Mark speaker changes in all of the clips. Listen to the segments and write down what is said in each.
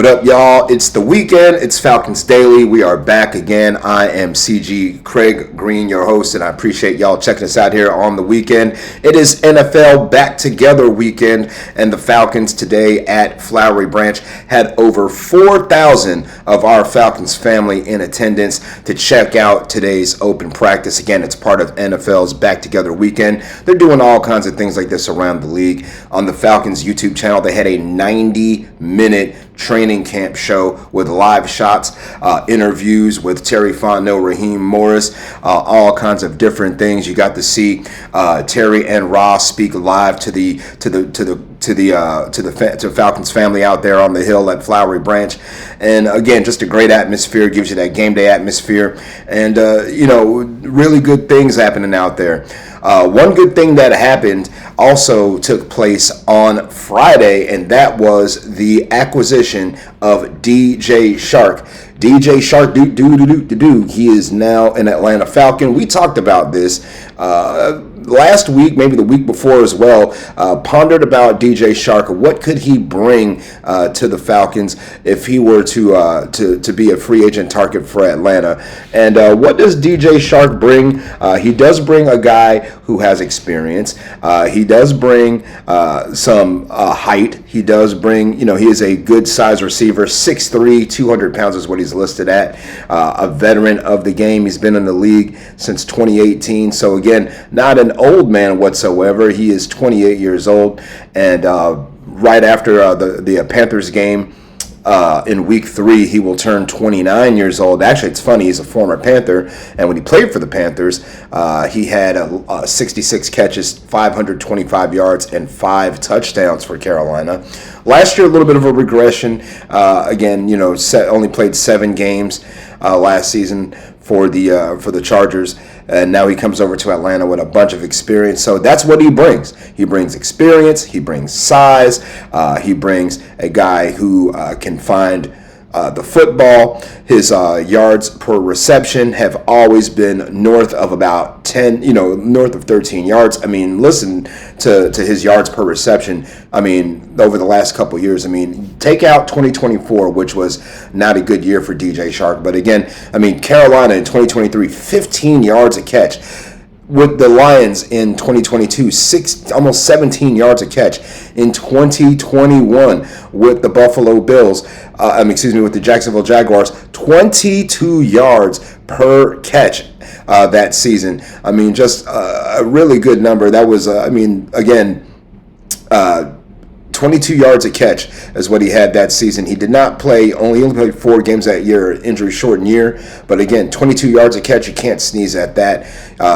Speaker 1: What up, y'all? It's the weekend. It's Falcons Daily. We are back again. I am CG Craig Green, your host, and I appreciate y'all checking us out here on the weekend. It is NFL Back Together weekend, and the Falcons today at Flowery Branch had over 4,000 of our Falcons family in attendance to check out today's open practice. Again, it's part of NFL's Back Together weekend. They're doing all kinds of things like this around the league. On the Falcons YouTube channel, they had a 90-minute training camp show with live shots, interviews with Terry Fontenot, Raheem Morris, all kinds of different things. You got to see Terry and Ross speak live to Falcons family out there on the hill at Flowery Branch, and again, just a great atmosphere. Gives you that game day atmosphere, and really good things happening out there. One good thing that happened also took place on Friday, and that was the acquisition of DJ Chark. DJ Chark, he is now an Atlanta Falcon. We talked about this last week, maybe the week before as well, pondered about DJ Chark. What could he bring to the Falcons if he were to be a free agent target for Atlanta? And what does DJ Chark bring? He does bring a guy who has experience. He does bring some height. He does bring, he is a good size receiver, 6'3", 200 pounds is what he's listed at. A veteran of the game. He's been in the league since 2018. So again, not an old man whatsoever. He is 28 years old, and right after the Panthers game in week 3, he will turn 29 years old. Actually, it's funny, he's a former Panther, and when he played for the Panthers, he had 66 catches, 525 yards, and 5 touchdowns for Carolina. Last year, a little bit of a regression. Again, only played 7 games last season for the Chargers, and now he comes over to Atlanta with a bunch of experience. So that's what he brings. He brings experience. He brings size. He brings a guy who can find the football. His yards per reception have always been north of about 10, north of 13 yards. I mean, listen to his yards per reception. I mean, over the last couple of years, take out 2024, which was not a good year for DJ Chark. But again, Carolina in 2023, 15 yards a catch. With the Lions in 2022, almost 17 yards a catch. In 2021, with the Buffalo Bills, with the Jacksonville Jaguars, 22 yards per catch that season. Just a really good number. That was, 22 yards a catch is what he had that season. He did not play, he only played 4 games that year, injury-shortened year. But again, 22 yards a catch, you can't sneeze at that.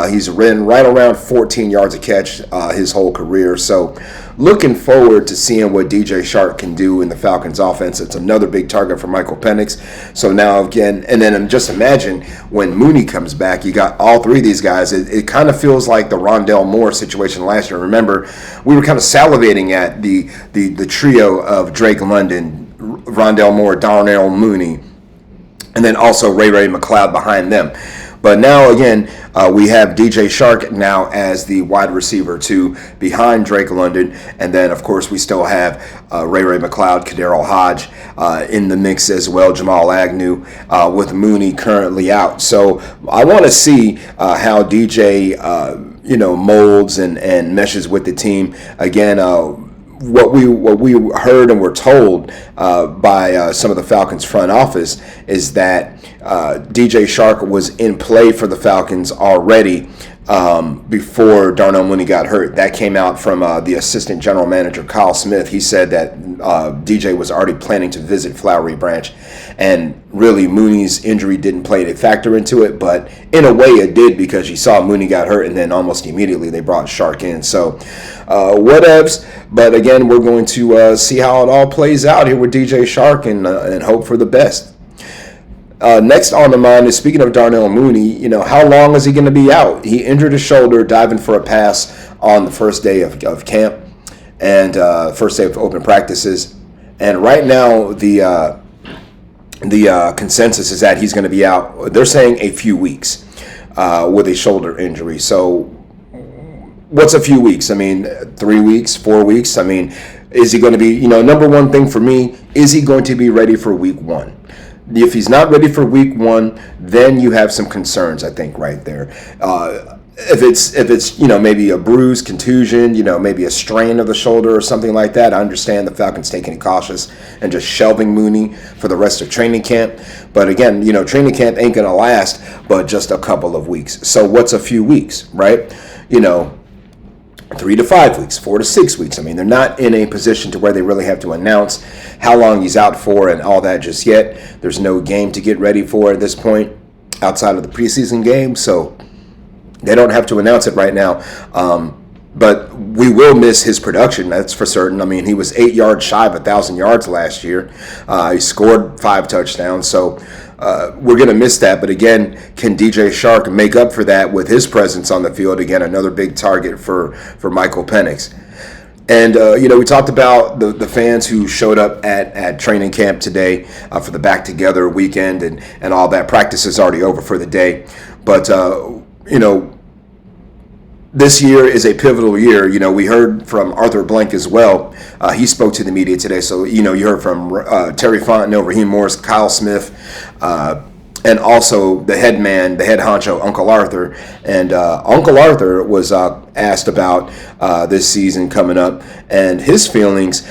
Speaker 1: He's ran right around 14 yards a catch his whole career. So looking forward to seeing what DJ Chark can do in the Falcons offense. It's another big target for Michael Penix. So now again, and then just imagine when Mooney comes back, you got all 3 of these guys. It kind of feels like the Rondell Moore situation last year. Remember, we were kind of salivating at the trio of Drake London, Rondell Moore, Darnell Mooney, and then also Ray McLeod behind them. But now, again, we have DJ Chark now as the wide receiver 2 behind Drake London. And then, of course, we still have Ray McLeod, Kaderil Hodge in the mix as well, Jamal Agnew, with Mooney currently out. So I want to see how DJ, molds and meshes with the team. Again, what we heard and were told by some of the Falcons front office is that DJ Chark was in play for the Falcons already before Darnell Mooney got hurt. That came out from the assistant general manager, Kyle Smith. He said that DJ was already planning to visit Flowery Branch, and really Mooney's injury didn't play a factor into it, but in a way it did, because you saw Mooney got hurt and then almost immediately they brought Chark in. So whatevs, but again, we're going to see how it all plays out here with DJ Chark and hope for the best. Next on the mind is, speaking of Darnell Mooney, how long is he going to be out? He injured his shoulder diving for a pass on the first day of camp and first day of open practices. And right now, the consensus is that he's going to be out. They're saying a few weeks with a shoulder injury. So what's a few weeks? 3 weeks, 4 weeks? Is he going to be, number one thing for me, is he going to be ready for week 1? If he's not ready for week 1, then you have some concerns, I think, right there. If it's maybe a bruise, contusion, maybe a strain of the shoulder or something like that, I understand the Falcons taking it cautious and just shelving Mooney for the rest of training camp. But again, training camp ain't going to last but just a couple of weeks. So what's a few weeks, right? 3 to 5 weeks, 4 to 6 weeks. I mean, they're not in a position to where they really have to announce how long he's out for and all that just yet. There's no game to get ready for at this point outside of the preseason game, so they don't have to announce it right now. But we will miss his production, that's for certain. I mean, he was 8 yards shy of 1,000 yards last year. He scored 5 touchdowns, so we're going to miss that. But again, can DJ Chark make up for that with his presence on the field? Again, another big target for Michael Penix. And, we talked about the fans who showed up at training camp today for the back-together weekend and all that. Practice is already over for the day. But, this year is a pivotal year. We heard from Arthur Blank as well. He spoke to the media today. So, you heard from Terry Fontenot, Raheem Morris, Kyle Smith, and also the head honcho, Uncle Arthur. And Uncle Arthur was asked about this season coming up and his feelings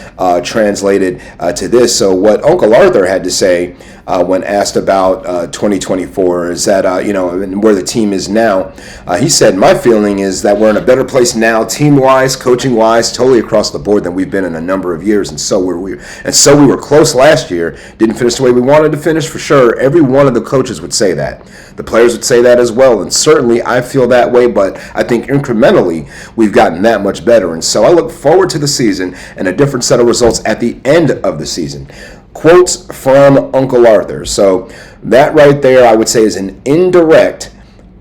Speaker 1: translated to this. So what Uncle Arthur had to say when asked about 2024 is that, and where the team is now, he said, my feeling is that we're in a better place now, team-wise, coaching-wise, totally across the board than we've been in a number of years. And so we were close last year, didn't finish the way we wanted to finish for sure. Every one of the coaches would say that. The players would say that as well. And certainly I feel that way, but I think incrementally we've gotten that much better. And so I look forward to the season and a different set of results at the end of the season. Quotes from Uncle Arthur. So that right there, I would say, is an indirect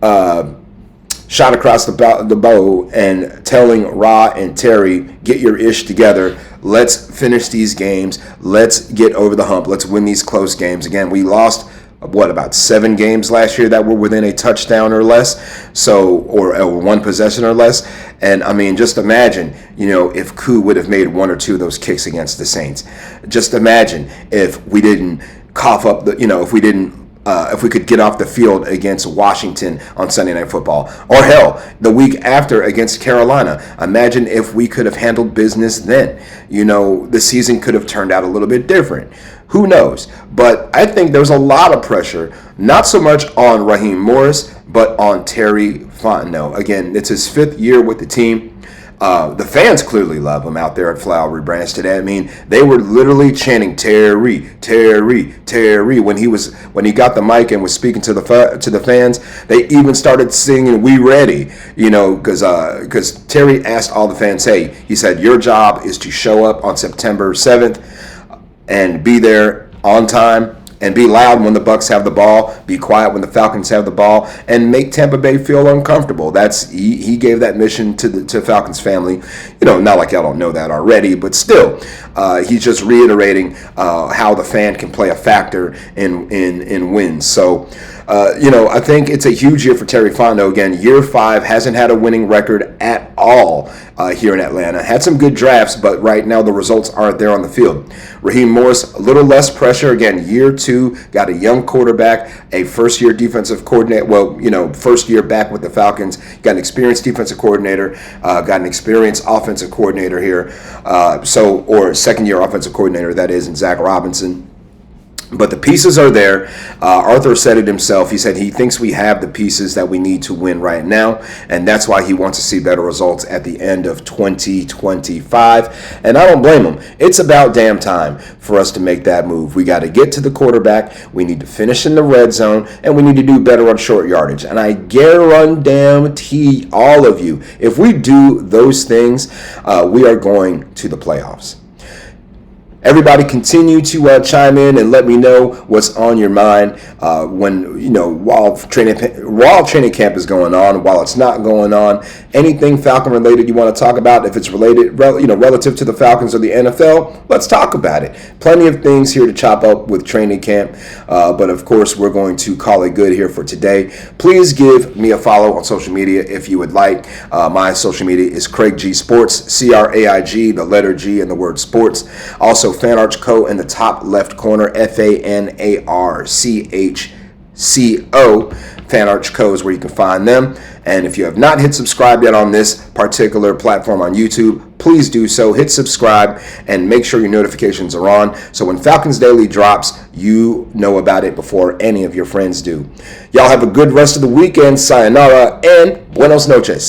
Speaker 1: shot across the bow and telling Ra and Terry, get your ish together. Let's finish these games. Let's get over the hump. Let's win these close games. Again, we lost about 7 games last year that were within a touchdown or less, or one possession or less. And I mean, just imagine, if Koo would have made 1 or 2 of those kicks against the Saints. Just imagine if we didn't cough up if we could get off the field against Washington on Sunday Night Football, or hell, the week after against Carolina. Imagine if we could have handled business then. The season could have turned out a little bit different. Who knows? But I think there's a lot of pressure, not so much on Raheem Morris, but on Terry Fontenot. Again, it's his 5th year with the team. The fans clearly love him out there at Flowery Branch today. I mean, they were literally chanting Terry, Terry, Terry when he got the mic and was speaking to the fans. They even started singing "We Ready," because Terry asked all the fans, he said, your job is to show up on September 7th and be there on time. And be loud when the Bucs have the ball, be quiet when the Falcons have the ball, and make Tampa Bay feel uncomfortable. He gave that mission to Falcons family. Not like y'all don't know that already, but still, he's just reiterating how the fan can play a factor in wins. So, I think it's a huge year for Terry Fontenot. Again, year 5, hasn't had a winning record at all here in Atlanta. Had some good drafts, but right now the results aren't there on the field. Raheem Morris, a little less pressure. Again, year 2, got a young quarterback, a first-year defensive coordinator. First year back with the Falcons. Got an experienced defensive coordinator. Got an experienced offensive coordinator here. Or second-year offensive coordinator, that is, in Zach Robinson. But the pieces are there. Arthur said it himself. He said he thinks we have the pieces that we need to win right now, and that's why he wants to see better results at the end of 2025. And I don't blame him. It's about damn time for us to make that move. We got to get to the quarterback. We need to finish in the red zone, and we need to do better on short yardage. And I guarantee all of you, if we do those things, we are going to the playoffs. Everybody continue to chime in and let me know what's on your mind while training camp is going on, while it's not going on. Anything Falcon related you want to talk about, if it's related, relative to the Falcons or the NFL, let's talk about it. Plenty of things here to chop up with training camp, but of course we're going to call it good here for today. Please give me a follow on social media if you would like. My social media is Craig G Sports, CRAIG, the letter G and the word sports. Also FanArchCo in the top left corner, FANARCHCO. FanArchCo is where you can find them. And if you have not hit subscribe yet on this particular platform on YouTube, please do so. Hit subscribe and make sure your notifications are on, so when Falcons Daily drops, you know about it before any of your friends do. Y'all have a good rest of the weekend. Sayonara and buenos noches.